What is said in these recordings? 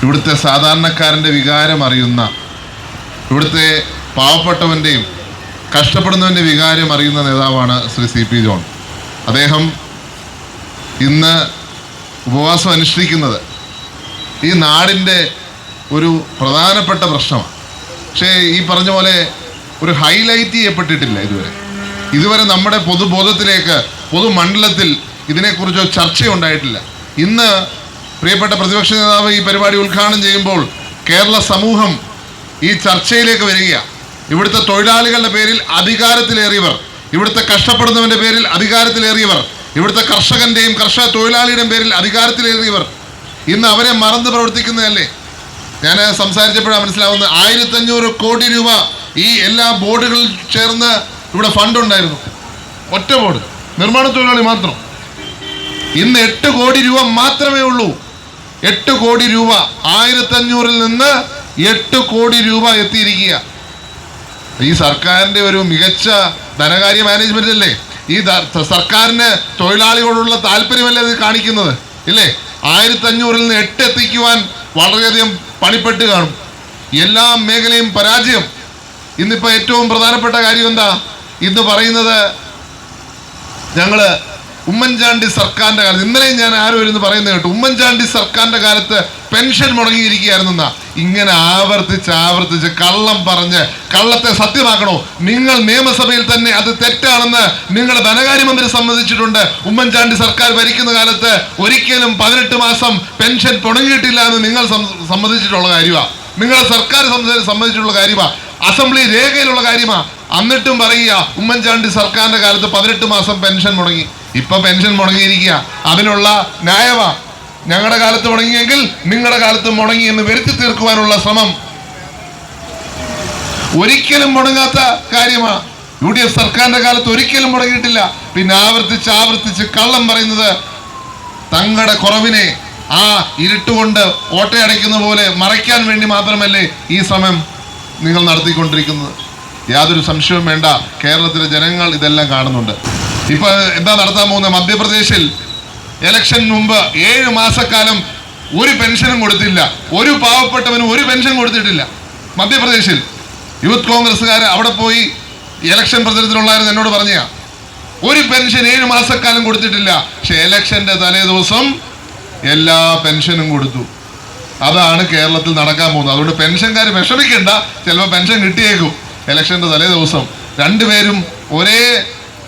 ഇവിടുത്തെ സാധാരണക്കാരൻ്റെ വികാരം അറിയുന്ന, ഇവിടുത്തെ പാവപ്പെട്ടവൻ്റെയും കഷ്ടപ്പെടുന്നവൻ്റെ വികാരം അറിയുന്ന നേതാവാണ് ശ്രീ CP ജോൺ. അദ്ദേഹം ഇന്ന് ഉപവാസം അനുഷ്ഠിക്കുന്നത് ഈ നാടിൻ്റെ ഒരു പ്രധാനപ്പെട്ട പ്രശ്നമാണ്. പക്ഷേ ഈ പറഞ്ഞ പോലെ ഒരു ഹൈലൈറ്റ് ചെയ്യപ്പെട്ടിട്ടില്ല ഇതുവരെ നമ്മുടെ പൊതുബോധത്തിലേക്ക്, പൊതുമണ്ഡലത്തിൽ ഇതിനെക്കുറിച്ച് ചർച്ചയുണ്ടായിട്ടില്ല. ഇന്ന് പ്രിയപ്പെട്ട പ്രതിപക്ഷ നേതാവ് ഈ പരിപാടി ഉദ്ഘാടനം ചെയ്യുമ്പോൾ കേരള സമൂഹം ഈ ചർച്ചയിലേക്ക് വരികയാണ്. ഇവിടുത്തെ തൊഴിലാളികളുടെ പേരിൽ അധികാരത്തിലേറിയവർ, ഇവിടുത്തെ കഷ്ടപ്പെടുന്നവൻ്റെ പേരിൽ അധികാരത്തിലേറിയവർ, ഇവിടുത്തെ കർഷകൻ്റെയും കർഷക തൊഴിലാളിയുടെയും പേരിൽ അധികാരത്തിലേറിയവർ ഇന്ന് അവരെ മറന്ന് പ്രവർത്തിക്കുന്നതല്ലേ? ഞാൻ സംസാരിച്ചപ്പോഴാണ് മനസ്സിലാവുന്നത് 1500 കോടി രൂപ ഈ എല്ലാ ബോർഡുകളിൽ ചേർന്ന് ഇവിടെ ഫണ്ട് ഉണ്ടായിരുന്നു. ഒറ്റ ബോർഡ്, നിർമ്മാണ തൊഴിലാളി മാത്രം. ഇന്ന് 8 കോടി രൂപ മാത്രമേ ഉള്ളൂ. 8 കോടി രൂപ, 1500-ൽ നിന്ന് 8 കോടി രൂപ എത്തിയിരിക്കുക. ഈ സർക്കാരിൻ്റെ ഒരു മികച്ച ധനകാര്യ മാനേജ്മെന്റ് അല്ലേ? ഈ സർക്കാരിന് തൊഴിലാളികളോടുള്ള താല്പര്യമല്ലേ ഇത് കാണിക്കുന്നത്? ഇല്ലേ? 1500-ൽ നിന്ന് 8 എത്തിക്കുവാൻ വളരെയധികം പണിപ്പെട്ട് കാണും. എല്ലാ മേഖലയും പരാജയം. ഇന്നിപ്പോൾ ഏറ്റവും പ്രധാനപ്പെട്ട കാര്യം എന്താ? ഇന്ന് പറയുന്നത് ഞങ്ങൾ ഉമ്മൻചാണ്ടി സർക്കാരിൻ്റെ കാലത്ത്, ഇന്നലെയും ഞാൻ ആരും ഇരുന്ന് പറയുന്നത് കേട്ടു, ഉമ്മൻചാണ്ടി സർക്കാരിൻ്റെ കാലത്ത് പെൻഷൻ മുടങ്ങിയിരിക്കുകയായിരുന്നെന്നാ. ഇങ്ങനെ ആവർത്തിച്ച് കള്ളം പറഞ്ഞ് കള്ളത്തെ സത്യമാക്കണോ? നിങ്ങൾ നിയമസഭയിൽ തന്നെ അത് തെറ്റാണെന്ന് നിങ്ങളുടെ ധനകാര്യമന്ത്രി സമ്മതിച്ചിട്ടുണ്ട്. ഉമ്മൻചാണ്ടി സർക്കാർ ഭരിക്കുന്ന കാലത്ത് ഒരിക്കലും 18 മാസം പെൻഷൻ മുടങ്ങിയിട്ടില്ല എന്ന് നിങ്ങൾ സമ്മതിച്ചിട്ടുള്ള കാര്യമാണ്. നിങ്ങളുടെ സർക്കാർ സമ്മതിച്ചിട്ടുള്ള കാര്യമാണ്. അസംബ്ലി രേഖയിലുള്ള കാര്യമാണ്. എന്നിട്ടും പറയുക ഉമ്മൻചാണ്ടി സർക്കാരിന്റെ കാലത്ത് 18 മാസം പെൻഷൻ മുടങ്ങി. ഇപ്പൊ പെൻഷൻ മുടങ്ങിയിരിക്കുക. അതിനുള്ള ന്യായമാ. ഞങ്ങളുടെ കാലത്ത് മുടങ്ങിയെങ്കിൽ നിങ്ങളുടെ കാലത്ത് മുടങ്ങി എന്ന് വരുത്തി തീർക്കുവാനുള്ള ശ്രമം ഒരിക്കലും മുടങ്ങാത്ത കാര്യമാണ്. UDF സർക്കാരിന്റെ കാലത്ത് ഒരിക്കലും മുടങ്ങിയിട്ടില്ല. പിന്നെ ആവർത്തിച്ച് കള്ളം പറയുന്നത് തങ്ങളുടെ കുറവിനെ ആ ഇരുട്ടുകൊണ്ട് ഓട്ടയടയ്ക്കുന്ന പോലെ മറയ്ക്കാൻ വേണ്ടി മാത്രമല്ലേ ഈ ശ്രമം നിങ്ങൾ നടത്തിക്കൊണ്ടിരിക്കുന്നത്? യാതൊരു സംശയവും വേണ്ട, കേരളത്തിലെ ജനങ്ങൾ ഇതെല്ലാം കാണുന്നുണ്ട്. ഇപ്പൊ എന്താ നടത്താൻ പോകുന്നത്? മധ്യപ്രദേശിൽ ഇലക്ഷൻ മുമ്പ് 7 മാസക്കാലം ഒരു പെൻഷനും കൊടുത്തില്ല. ഒരു പാവപ്പെട്ടവനും ഒരു പെൻഷൻ കൊടുത്തിട്ടില്ല. മധ്യപ്രദേശിൽ യൂത്ത് കോൺഗ്രസ്സുകാർ അവിടെ പോയി ഇലക്ഷൻ പ്രചരണത്തിലുള്ളായിരുന്നു എന്നോട് പറഞ്ഞ ഒരു പെൻഷൻ 7 മാസക്കാലം കൊടുത്തിട്ടില്ല. പക്ഷെ ഇലക്ഷന്റെ തലേ ദിവസം എല്ലാ പെൻഷനും കൊടുത്തു. അതാണ് കേരളത്തിൽ നടക്കാൻ പോകുന്നത്. അതുകൊണ്ട് പെൻഷൻകാർ വിഷമിക്കണ്ട, ചിലപ്പോൾ പെൻഷൻ കിട്ടിയേക്കും. ഇലക്ഷന്റെ തലേ ദിവസം രണ്ടുപേരും ഒരേ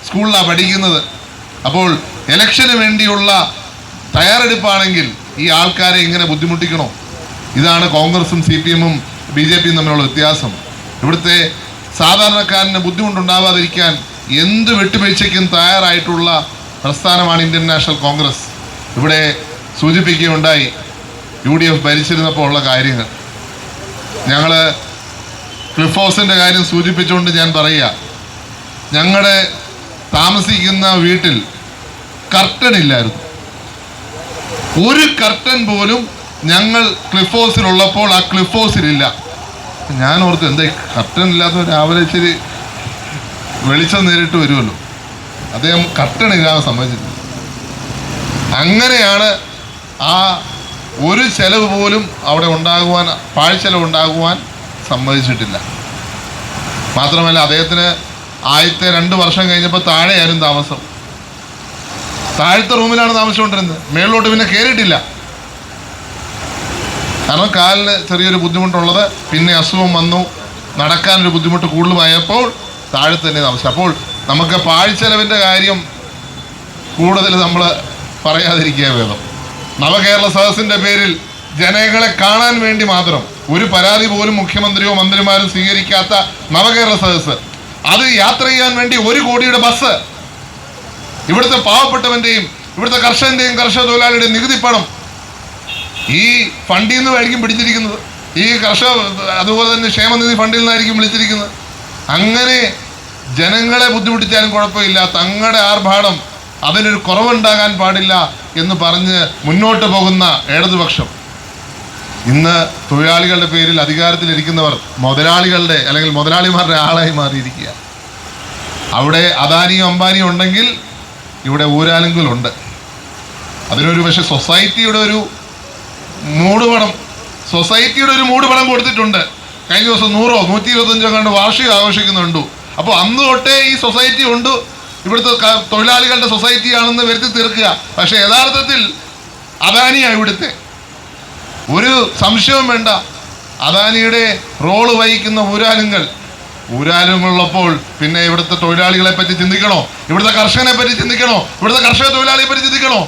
സ്കൂളിലാണ് പഠിക്കുന്നത്. അപ്പോൾ ഇലക്ഷന് വേണ്ടിയുള്ള തയ്യാറെടുപ്പാണെങ്കിൽ ഈ ആൾക്കാരെ ഇങ്ങനെ ബുദ്ധിമുട്ടിക്കണോ? ഇതാണ് കോൺഗ്രസും CPM-ഉം BJP-യും തമ്മിലുള്ള വ്യത്യാസം. ഇവിടുത്തെ സാധാരണക്കാരന് ബുദ്ധിമുട്ടുണ്ടാവാതിരിക്കാൻ എന്ത് വിട്ടുവീഴ്ചയ്ക്കും തയ്യാറായിട്ടുള്ള പ്രസ്ഥാനമാണ് ഇന്ത്യൻ നാഷണൽ കോൺഗ്രസ്. ഇവിടെ സൂചിപ്പിക്കുകയുണ്ടായി UDF ഭരിച്ചിരുന്നപ്പോൾ ഉള്ള കാര്യങ്ങൾ. ഞങ്ങൾ ക്ലിഫ് ഹൗസിൻ്റെ കാര്യം സൂചിപ്പിച്ചുകൊണ്ട് ഞാൻ പറയുക, ഞങ്ങളുടെ താമസിക്കുന്ന വീട്ടിൽ കർട്ടൻ ഇല്ലായിരുന്നു. ഒരു കർട്ടൻ പോലും ഞങ്ങൾ ക്ലിഫ് ഹൗസിലുള്ളപ്പോൾ ആ ക്ലിഫ് ഹൗസിലില്ല. ഞാൻ ഓർത്ത് എന്താ കർട്ടൻ ഇല്ലാത്ത രാവിലെ ഇച്ചിരി വെളിച്ചം നേരിട്ട് വരുമല്ലോ. അദ്ദേഹം കർട്ടൻ ഇല്ലാതെ സമ്മതിച്ചിട്ടില്ല. അങ്ങനെയാണ് ആ ഒരു ചെലവ് പോലും അവിടെ ഉണ്ടാകുവാൻ, പാഴ്ചെലവ് ഉണ്ടാകുവാൻ സമ്മതിച്ചിട്ടില്ല. മാത്രമല്ല അദ്ദേഹത്തിന് ആദ്യത്തെ 2 വർഷം കഴിഞ്ഞപ്പോൾ താഴെയായിരുന്നു താമസം. താഴത്തെ റൂമിലാണ് താമസിച്ചുകൊണ്ടിരുന്നത്. മേളിലോട്ട് പിന്നെ കയറിയിട്ടില്ല. കാരണം കാലിന് ചെറിയൊരു ബുദ്ധിമുട്ടുള്ളത്, പിന്നെ അസുഖം വന്നു, നടക്കാനൊരു ബുദ്ധിമുട്ട് കൂടുതലായപ്പോൾ താഴെ തന്നെ താമസിച്ചു. അപ്പോൾ നമുക്ക് പാഴ്ചെലവിൻ്റെ കാര്യം കൂടുതൽ നമ്മൾ പറയാതിരിക്കുക വേണം. നവകേരള സദസ്സിൻ്റെ പേരിൽ ജനങ്ങളെ കാണാൻ വേണ്ടി മാത്രം ഒരു പരാതി പോലും മുഖ്യമന്ത്രിയോ മന്ത്രിമാരും സ്വീകരിക്കാത്ത നവകേരള സദസ്സ്, അത് യാത്ര ചെയ്യാൻ വേണ്ടി 1 കോടിയുടെ ബസ്, ഇവിടുത്തെ പാവപ്പെട്ടവൻ്റെയും ഇവിടുത്തെ കർഷകൻ്റെയും കർഷക തൊഴിലാളിയുടെയും നികുതി പണം ഈ ഫണ്ടിൽ നിന്നായിരിക്കും പിടിച്ചിരിക്കുന്നത്. ഈ കർഷക അതുപോലെ തന്നെ ക്ഷേമനിധി ഫണ്ടിൽ നിന്നായിരിക്കും വിളിച്ചിരിക്കുന്നത്. അങ്ങനെ ജനങ്ങളെ ബുദ്ധിമുട്ടിച്ചാലും കുഴപ്പമില്ല, തങ്ങളുടെ ആർഭാടം അതിനൊരു കുറവുണ്ടാകാൻ പാടില്ല എന്ന് പറഞ്ഞ് മുന്നോട്ട് പോകുന്ന ഇടതുപക്ഷം ഇന്ന് തൊഴിലാളികളുടെ പേരിൽ അധികാരത്തിലിരിക്കുന്നവർ മുതലാളികളുടെ അല്ലെങ്കിൽ മുതലാളിമാരുടെ ആളായി മാറിയിരിക്കുക. അവിടെ അദാനിയും അംബാനിയും ഉണ്ടെങ്കിൽ ഇവിടെ ഊരാലുങ്കലുണ്ട്. അതിനൊരു പക്ഷേ സൊസൈറ്റിയുടെ ഒരു മൂടുപടം സൊസൈറ്റിയുടെ ഒരു മൂടുപടം കൊടുത്തിട്ടുണ്ട്. കഴിഞ്ഞ ദിവസം 100 125 കണ്ട് വാർഷികം ആഘോഷിക്കുന്നുണ്ട്. അപ്പോൾ അന്ന് തൊട്ടേ ഈ സൊസൈറ്റി ഉണ്ട്, ഇവിടുത്തെ തൊഴിലാളികളുടെ സൊസൈറ്റിയാണെന്ന് വരുത്തി തീർക്കുക. പക്ഷെ യഥാർത്ഥത്തിൽ അദാനിയാണ് ഇവിടുത്തെ. ഒരു സംശയവും വേണ്ട, അദാനിയുടെ റോള് വഹിക്കുന്ന ഊരാലുങ്ങളുള്ളപ്പോൾ പിന്നെ ഇവിടുത്തെ തൊഴിലാളികളെ പറ്റി ചിന്തിക്കണോ? ഇവിടുത്തെ കർഷകനെ പറ്റി ചിന്തിക്കണോ? ഇവിടുത്തെ കർഷക തൊഴിലാളിയെ പറ്റി ചിന്തിക്കണോ?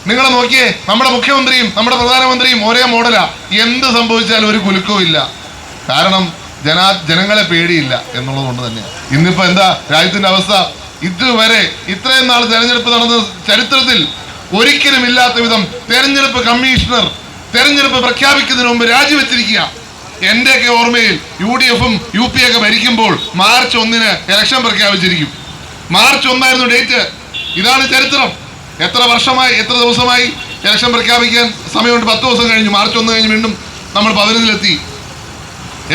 നിങ്ങളെ നോക്കിയേ, നമ്മുടെ മുഖ്യമന്ത്രിയും നമ്മുടെ പ്രധാനമന്ത്രിയും ഒരേ മോഡലാ. എന്ത് സംഭവിച്ചാലും ഒരു കുലുക്കവും ഇല്ല. കാരണം ജനങ്ങളെ പേടിയില്ല എന്നുള്ളത് കൊണ്ട് തന്നെയാണ്. ഇന്നിപ്പോ എന്താ രാജ്യത്തിന്റെ അവസ്ഥ? ഇതുവരെ ഇത്രയും നാൾ തെരഞ്ഞെടുപ്പ് നടന്ന ചരിത്രത്തിൽ ഒരിക്കലും ഇല്ലാത്ത വിധം തെരഞ്ഞെടുപ്പ് കമ്മീഷണർ തെരഞ്ഞെടുപ്പ് പ്രഖ്യാപിക്കുന്നതിന് മുമ്പ് രാജിവെച്ചിരിക്കുക. എന്റെയൊക്കെ ഓർമ്മയിൽ UDF-ഉം UP ഒക്കെ ഭരിക്കുമ്പോൾ മാർച്ച് 1-ന് ഇലക്ഷൻ പ്രഖ്യാപിച്ചിരിക്കും. March 1 date. ഇതാണ് ചരിത്രം. എത്ര ദിവസമായി ഇലക്ഷൻ പ്രഖ്യാപിക്കാൻ സമയമുണ്ട്? 10 ദിവസം കഴിഞ്ഞു. മാർച്ച് 1 കഴിഞ്ഞ് വീണ്ടും നമ്മൾ 15-ലെത്തി.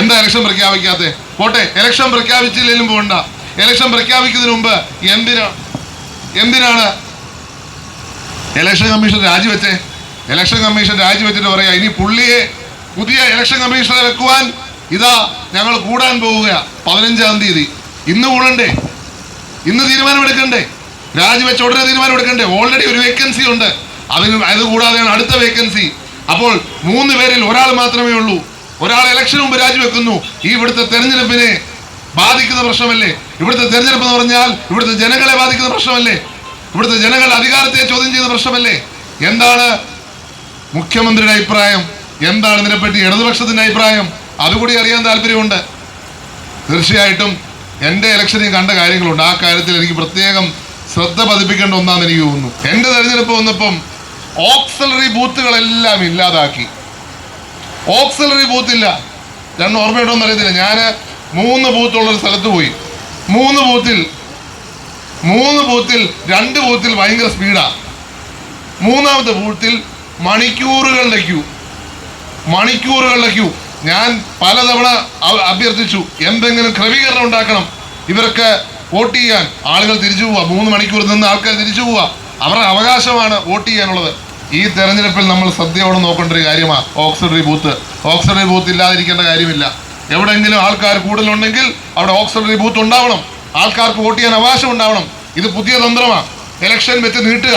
എന്താ ഇലക്ഷൻ പ്രഖ്യാപിക്കാത്തെ? പോട്ടെ, ഇലക്ഷൻ പ്രഖ്യാപിച്ചില്ലെങ്കിലും പോകണ്ട. ഇലക്ഷൻ പ്രഖ്യാപിക്കുന്നതിന് മുമ്പ് എന്തിനാണ് ഇലക്ഷൻ കമ്മീഷൻ രാജിവെച്ചേ? ഇലക്ഷൻ കമ്മീഷൻ രാജിവെച്ചിട്ട് പറയാ ഇനി പുള്ളിയെ പുതിയ ഇലക്ഷൻ കമ്മീഷണറെ വെക്കുവാൻ ഇതാ ഞങ്ങൾ കൂടാൻ പോവുക 15-ാം തീയതി. ഇന്ന് കൂടണ്ടേ? ഇന്ന് തീരുമാനമെടുക്കണ്ടേ? രാജിവെച്ച ഉടനെ തീരുമാനമെടുക്കണ്ടേ? ഓൾറെഡി ഒരു വേക്കൻസി ഉണ്ട്. അത് കൂടാതെയാണ് അടുത്ത വേക്കൻസി. അപ്പോൾ 3 പേരിൽ ഒരാൾ മാത്രമേ ഉള്ളൂ. ഒരാൾ ഇലക്ഷന് മുമ്പ് രാജിവെക്കുന്നു. ഈ ഇവിടുത്തെ തെരഞ്ഞെടുപ്പിനെ ബാധിക്കുന്ന പ്രശ്നമല്ലേ? ഇവിടുത്തെ തെരഞ്ഞെടുപ്പ് എന്ന് പറഞ്ഞാൽ ഇവിടുത്തെ ജനങ്ങളെ ബാധിക്കുന്ന പ്രശ്നമല്ലേ? ഇവിടുത്തെ ജനങ്ങളുടെ അധികാരത്തെ ചോദ്യം ചെയ്യുന്ന പ്രശ്നമല്ലേ? എന്താണ് മുഖ്യമന്ത്രിയുടെ അഭിപ്രായം? എന്താണ് ഇതിനെപ്പറ്റി ഇടതുപക്ഷത്തിന്റെ അഭിപ്രായം? അതുകൂടി അറിയാൻ താല്പര്യമുണ്ട്. തീർച്ചയായിട്ടും എൻ്റെ ഇലക്ഷനിൽ കണ്ട കാര്യങ്ങളുണ്ട്. ആ കാര്യത്തിൽ എനിക്ക് പ്രത്യേകം ശ്രദ്ധ പതിപ്പിക്കേണ്ട ഒന്നാന്ന് എനിക്ക് തോന്നുന്നു. എൻ്റെ തെരഞ്ഞെടുപ്പ് വന്നപ്പം ഓക്സിലറി ബൂത്തുകളെല്ലാം ഇല്ലാതാക്കി. ഓക്സിലറി ബൂത്തില്ല. രണ്ട് ഓർമ്മയുണ്ടോന്ന് അറിയത്തില്ല. ഞാൻ 3 ബൂത്തുള്ളൊരു സ്ഥലത്ത് പോയി. 3 ബൂത്തിൽ 2 ബൂത്തിൽ ഭയങ്കര സ്പീഡാ. 3-ാമത്തെ ബൂത്തിൽ മണിക്കൂറുകളുടെ ക്യൂ. ഞാൻ പലതവണ അഭ്യർത്ഥിച്ചു, എന്തെങ്കിലും ക്രമീകരണം ഉണ്ടാക്കണം. ഇവർക്ക് വോട്ട് ചെയ്യാൻ ആളുകൾ തിരിച്ചു പോവുക. 3 മണിക്കൂർ നിന്ന് ആൾക്കാർ തിരിച്ചു പോവുക. അവരുടെ അവകാശമാണ് വോട്ട് ചെയ്യാനുള്ളത്. ഈ തെരഞ്ഞെടുപ്പിൽ നമ്മൾ ശ്രദ്ധയോടെ നോക്കേണ്ട ഒരു കാര്യമാണ് ഓക്സിലറി ബൂത്ത്. ഓക്സിലറി ബൂത്ത് ഇല്ലാതിരിക്കേണ്ട കാര്യമില്ല. എവിടെയെങ്കിലും ആൾക്കാർ കൂടുതലുണ്ടെങ്കിൽ അവിടെ ഓക്സിലറി ബൂത്ത് ഉണ്ടാവണം. ആൾക്കാർക്ക് വോട്ട് ചെയ്യാൻ അവകാശം ഉണ്ടാവണം. ഇത് പുതിയ തന്ത്രമാണ്. ഇലക്ഷൻ വെച്ച് നീട്ടുക.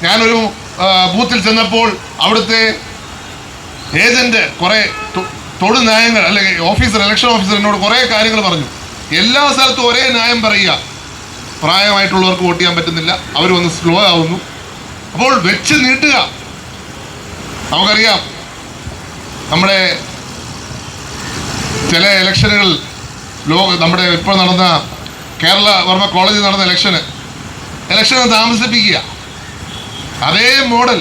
ഞാനൊരു ബൂത്തിൽ ചെന്നപ്പോൾ അവിടുത്തെ ഏജന്റ് കുറെ തൊടു ന്യായങ്ങൾ, അല്ലെങ്കിൽ ഇലക്ഷൻ ഓഫീസർ എന്നോട് കുറെ കാര്യങ്ങൾ പറഞ്ഞു. എല്ലാ സ്ഥലത്തും ഒരേ ന്യായം പറയുക. പ്രായമായിട്ടുള്ളവർക്ക് വോട്ട് ചെയ്യാൻ പറ്റുന്നില്ല, അവർ വന്ന് സ്ലോ ആവുന്നു. അപ്പോൾ വെച്ച് നീട്ടുക. നമുക്കറിയാം, നമ്മുടെ ചില ഇലക്ഷനുകൾ നമ്മുടെ ഇപ്പോൾ നടന്ന കേരള വർമ്മ കോളേജിൽ നടന്ന ഇലക്ഷനെ താമസിപ്പിക്കുക. അതേ മോഡൽ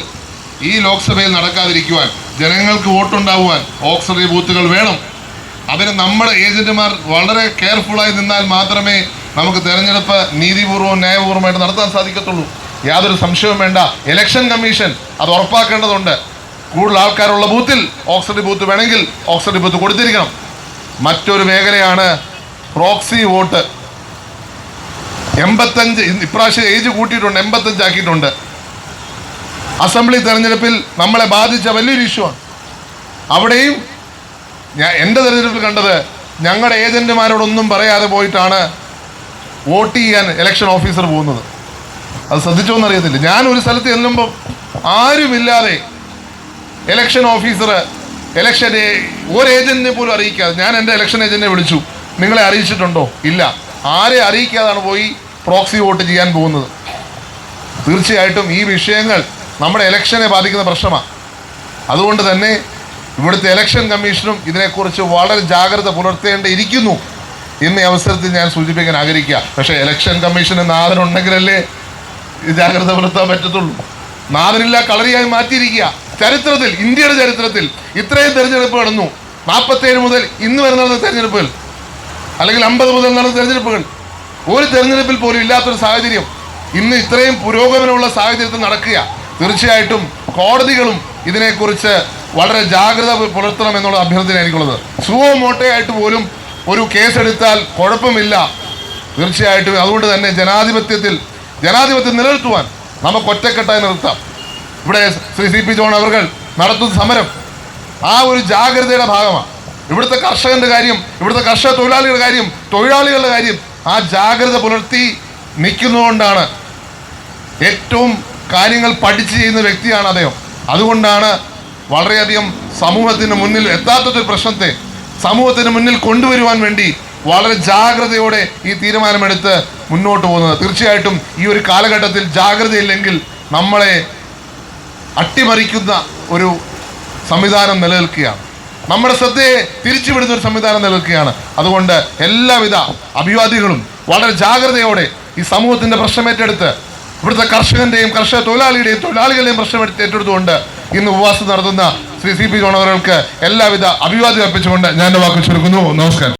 ഈ ലോക്സഭയിൽ നടക്കാതിരിക്കുവാൻ, ജനങ്ങൾക്ക് വോട്ടുണ്ടാവുവാൻ ഓക്സിലറി ബൂത്തുകൾ വേണം. അതിന് നമ്മുടെ ഏജന്റുമാർ വളരെ കെയർഫുള്ളായി നിന്നാൽ മാത്രമേ നമുക്ക് തെരഞ്ഞെടുപ്പ് നീതിപൂർവ്വവും ന്യായപൂർവ്വമായിട്ട് നടത്താൻ സാധിക്കത്തുള്ളൂ. യാതൊരു സംശയവും വേണ്ട. ഇലക്ഷൻ കമ്മീഷൻ അത് ഉറപ്പാക്കേണ്ടതുണ്ട്. കൂടുതൽ ആൾക്കാരുള്ള ബൂത്തിൽ ഓക്സിലറി ബൂത്ത് വേണമെങ്കിൽ ഓക്സിലറി ബൂത്ത് കൊടുത്തിരിക്കണം. മറ്റൊരു മേഖലയാണ് പ്രോക്സി വോട്ട്. 85 ഇപ്രാവശ്യം ഏജ് കൂട്ടിയിട്ടുണ്ട്, 85 ആക്കിയിട്ടുണ്ട്. അസംബ്ലി തെരഞ്ഞെടുപ്പിൽ നമ്മളെ ബാധിച്ച വലിയൊരു ഇഷ്യൂ ആണ്. അവിടെയും എൻ്റെ തെരഞ്ഞെടുപ്പിൽ കണ്ടത്, ഞങ്ങളുടെ ഏജന്റുമാരോടൊന്നും പറയാതെ പോയിട്ടാണ് വോട്ട് ചെയ്യാൻ ഇലക്ഷൻ ഓഫീസർ പോകുന്നത്. അത് ശ്രദ്ധിച്ചോന്ന് അറിയത്തില്ല. ഞാൻ ഒരു സ്ഥലത്ത് ചെല്ലുമ്പോൾ ആരുമില്ലാതെ ഇലക്ഷൻ ഓഫീസർ ഇലക്ഷനെ ഒരു ഏജന്റിനെ പോലും അറിയിക്കാതെ, ഞാൻ എൻ്റെ ഇലക്ഷൻ ഏജന്റിനെ വിളിച്ചു, നിങ്ങളെ അറിയിച്ചിട്ടുണ്ടോ? ഇല്ല. ആരെ അറിയിക്കാതാണ് പോയി പ്രോക്സി വോട്ട് ചെയ്യാൻ പോകുന്നത്. തീർച്ചയായിട്ടും ഈ വിഷയങ്ങൾ നമ്മുടെ ഇലക്ഷനെ ബാധിക്കുന്ന പ്രശ്നമാണ്. അതുകൊണ്ട് തന്നെ ഇവിടുത്തെ ഇലക്ഷൻ കമ്മീഷനും ഇതിനെക്കുറിച്ച് വളരെ ജാഗ്രത പുലർത്തേണ്ടിയിരിക്കുന്നു എന്നീ അവസരത്തിൽ ഞാൻ സൂചിപ്പിക്കാൻ ആഗ്രഹിക്കുക. പക്ഷേ ഇലക്ഷൻ കമ്മീഷന് നാഥനുണ്ടെങ്കിലല്ലേ ജാഗ്രത പുലർത്താൻ പറ്റത്തുള്ളൂ. നാഥനില്ല കളറിയായി മാറ്റിയിരിക്കുക. ചരിത്രത്തിൽ, ഇന്ത്യയുടെ ചരിത്രത്തിൽ ഇത്രയും തെരഞ്ഞെടുപ്പ് നടന്നു. 47 മുതൽ ഇന്ന് വരെ നടന്ന തെരഞ്ഞെടുപ്പുകൾ, അല്ലെങ്കിൽ 50 മുതൽ നടന്ന തെരഞ്ഞെടുപ്പുകൾ, ഒരു തെരഞ്ഞെടുപ്പിൽ പോലും ഇല്ലാത്തൊരു സാഹചര്യം ഇന്ന് ഇത്രയും പുരോഗമനമുള്ള സാഹചര്യത്തിൽ നടക്കുക. തീർച്ചയായിട്ടും കോടതികളും ഇതിനെക്കുറിച്ച് വളരെ ജാഗ്രത പുലർത്തണം എന്നുള്ള അഭ്യർത്ഥന എനിക്കുള്ളത്. സുവോ മോട്ടയായിട്ട് പോലും ഒരു കേസെടുത്താൽ കുഴപ്പമില്ല. തീർച്ചയായിട്ടും അതുകൊണ്ട് തന്നെ ജനാധിപത്യം നിലനിർത്തുവാൻ നമുക്ക് ഒറ്റക്കെട്ടായി നിർത്താം. ഇവിടെ ശ്രീ CP ജോൺ അവർ നടത്തുന്ന സമരം ആ ഒരു ജാഗ്രതയുടെ ഭാഗമാണ്. ഇവിടുത്തെ കർഷകന്റെ കാര്യം, ഇവിടുത്തെ കർഷക തൊഴിലാളികളുടെ കാര്യം, തൊഴിലാളികളുടെ കാര്യം ആ ജാഗ്രത പുലർത്തി നിൽക്കുന്നതുകൊണ്ടാണ് ഏറ്റവും കാര്യങ്ങൾ പഠിച്ച് ചെയ്യുന്ന വ്യക്തിയാണ് അദ്ദേഹം. അതുകൊണ്ടാണ് വളരെയധികം സമൂഹത്തിന് മുന്നിൽ എത്താത്തൊരു പ്രശ്നത്തെ സമൂഹത്തിന് മുന്നിൽ കൊണ്ടുവരുവാൻ വേണ്ടി വളരെ ജാഗ്രതയോടെ ഈ തീരുമാനമെടുത്ത് മുന്നോട്ട് പോകുന്നത്. തീർച്ചയായിട്ടും ഈ ഒരു കാലഘട്ടത്തിൽ ജാഗ്രതയില്ലെങ്കിൽ നമ്മളെ അട്ടിമറിക്കുന്ന ഒരു സംവിധാനം നിലനിൽക്കുകയാണ്. നമ്മുടെ ശ്രദ്ധയെ തിരിച്ചുവിടുന്ന ഒരു സംവിധാനം നിലനിൽക്കുകയാണ്. അതുകൊണ്ട് എല്ലാവിധ അഭിവാദികളും വളരെ ജാഗ്രതയോടെ ഈ സമൂഹത്തിൻ്റെ പ്രശ്നം ഏറ്റെടുത്ത് ഇവിടുത്തെ കർഷകന്റെയും കർഷക തൊഴിലാളികളുടെയും പ്രശ്നം ഏറ്റെടുത്തുകൊണ്ട് ഇന്ന് ഉപവാസം നടത്തുന്ന ശ്രീ CP ജോൺ അവർക്ക് എല്ലാവിധ അഭിവാദ്യം അർപ്പിച്ചുകൊണ്ട് ഞാൻ എൻ്റെ വാക്ക് ചുരുക്കുന്നു. നമസ്കാരം.